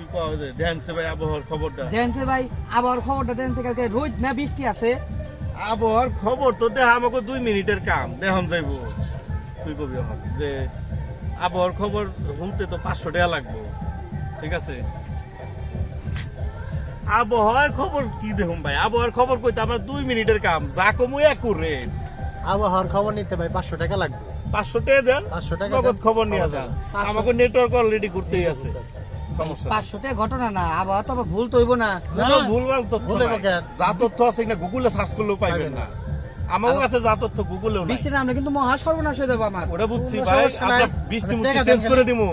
কি কয় দেনছে ভাই আবহাওয়ার খবরটা? দেনছে ভাই আবহাওয়ার খবরটা দেনছে কালকে রোদ না বৃষ্টি আছে? আবহাওয়ার খবর তো দেখ আমাকে 2 মিনিটের কাম দেখাম যাইবো। তুই কবি আমার যে আবহাওয়ার খবর শুনতে তো 500 টাকা লাগবে, ঠিক আছে? আবহাওয়ার খবর কি দেখুন ভাই, আবহাওয়ার খবর কইতে আমার 2 মিনিটের কাম, যা কমু একুরেট। আবহাওয়ার খবর নিতে ভাই 500 টাকা লাগবে। 500 টাকা দেন, 500 টাকা নগদ দেন, খবর নিয়ে খবর যান। দেন। আমাকে নেটওয়ার্ক অলরেডি ঘুরতেই আছে, সমস্যা নেই। 500 টাকা ঘটনা না, আবহাওয়া তো আবার ভুল তো হইব না। কোনো ভুলভাল তথ্য ভুলে নাই। গেছেন। যা তথ্য আছে না গুগলে সার্চ করলেও পাইবেন না। আমার কাছে যা তথ্য গুগলেও নাই। বৃষ্টি নামলে কিন্তু মহা সর্বনাশ হয়ে যাবো আমার। ওটা বুঝছি কোনো ভাই, সমস্যা নাই। আমরা বৃষ্টি মানে মুষ্টি টাকা চেঞ্জ দেন করে খালি। দিমু।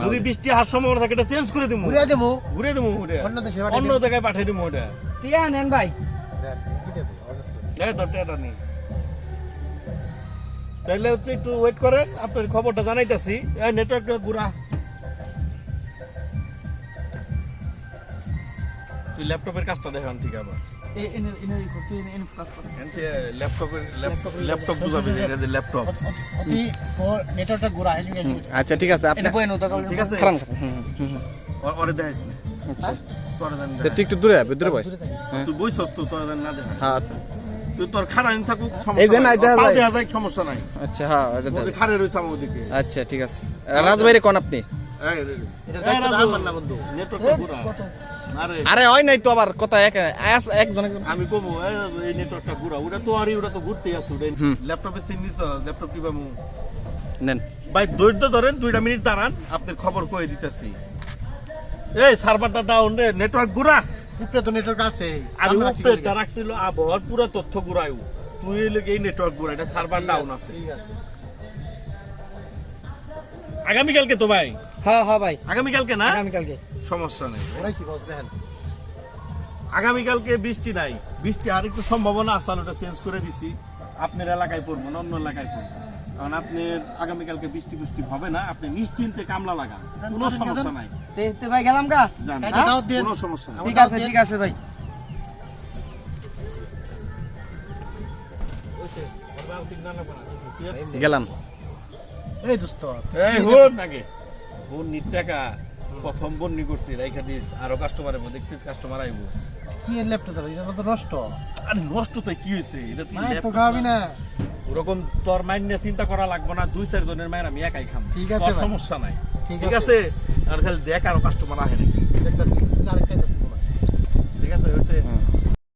যদি বৃষ্টি হওয়ার সম্ভাবনা থাকে এটা চেঞ্জ করে দিমু, ঘুরে দেবো। ঘুরে দিমু ওটা, অন্য দেশে পাঠিয়ে অন্য দিমু। জায়গায় পাঠিয়ে দিমু ওটা। টিয়া নেন ভাই। এই তো টেটা নেই। তাইলে হচ্ছে একটু ওয়েট করেন, আপনার খবরটা জানাইতাছি। এই নেটওয়ার্কটা ঘুরা। তুই ল্যাপটপের কাজটা দেখান ঠিক আবার। ল্যাপটপ বুঝাবি না, এটা যে ল্যাপটপ। অতি নেটওয়ার্কটা ঘোরা আসবে। আচ্ছা ঠিক আছে, আপনি ঠিক আছে, খারাপ ওরে দেখাইস না, তোরে দেন তুই একটু দূরে আয়, দূরে বয়। তুই বইছস তো, তোরে দেন না দেখা। হ্যাঁ আচ্ছা তুই তোর খারাপ থাকুক এই যে সমস্যা নাই, নাই, দেখা পা যায়। দেখা যায় সমস্যা নাই। আচ্ছা হ্যাঁ এটা ওদের খারে রইছে আমার ওদিকে। আচ্ছা ঠিক আছে। রাজবাড়ি কোন আপনি? এটা দায়িত্ব আমার না বন্ধু। নেটওয়ার্কটা ঘুরা। আরে আরে হয় নাই তো আবার কথা একজন আমি কমু এই নেটওয়ার্কটা ঘুরা, ওটা তো আরই ওটা তো ঘুরতেই আছে ওটা। হুম। ল্যাপটপে সিন নিছ, ল্যাপটপ কি পামু? নেন। ভাই ধৈর্য ধরেন, 2 মিনিট দাঁড়ান, আপনার খবর কয়ে দিতেছি। এই সার্ভারটা ডাউন রে, নেটওয়ার্ক ঘুরা। উপরে তো নেটওয়ার্ক আছে। আর আমরা উপরেটা রাখছিল আবহাওয়ার পুরো তথ্য ঘুরাইও। তুই এলাকে এই নেটওয়ার্ক ঘুরা, এটা সার্ভার ডাউন আছে। ঠিক আছে। আগামীকালকে তো ভাই, হ্যাঁ হ্যাঁ ভাই, আগামীকালকে না, আগামীকালকে। সমস্যা নেই। ওরাইছি বস দেখেন। আগামীকালকে বৃষ্টি নাই, বৃষ্টি আর একটু সম্ভাবনা আছে, আর ওটা চেঞ্জ করে দিছি। আপনার এলাকায় পড়বো না, অন্য এলাকায় পড়বো। কারণ আপনার আগামীকালকে বৃষ্টি বৃষ্টি হবে না, আপনি নিশ্চিন্তে কামলা লাগান, কোনো সমস্যা নাই। তে ভাই গেলাম গা। জান, কালকে দাওয়াত দেন। কোনো সমস্যা নাই। ঠিক আছে ঠিক আছে ভাই। গেলাম। এই দোস্ত এই হুন আগে বন্নির টাকা প্রথম বন্নি করছি, রাইখা দিস, আরো কাস্টমার আইবো, দেখছিস কাস্টমার আইবো। কি এর ল্যাপটপ চালাবি? এটা তো নষ্ট। আরে নষ্ট তো কি হয়েছে, এটা তুই মায়ের তো laptop খাওয়াবি না। ওরকম তোর মাইন্ড নিয়ে চিন্তা করা লাগবে না, 2-4 জনের মায়ের আমি একাই খাম, ঠিক আছে তোর ভাই। সমস্যা নাই, ঠিক ঠিক আছে। আছে? আর খালি দেখ আরো কাস্টমার আহে নাকি, দেখতাছি আরেকটা আছে মনে হয়। ঠিক আছে হয়েছে।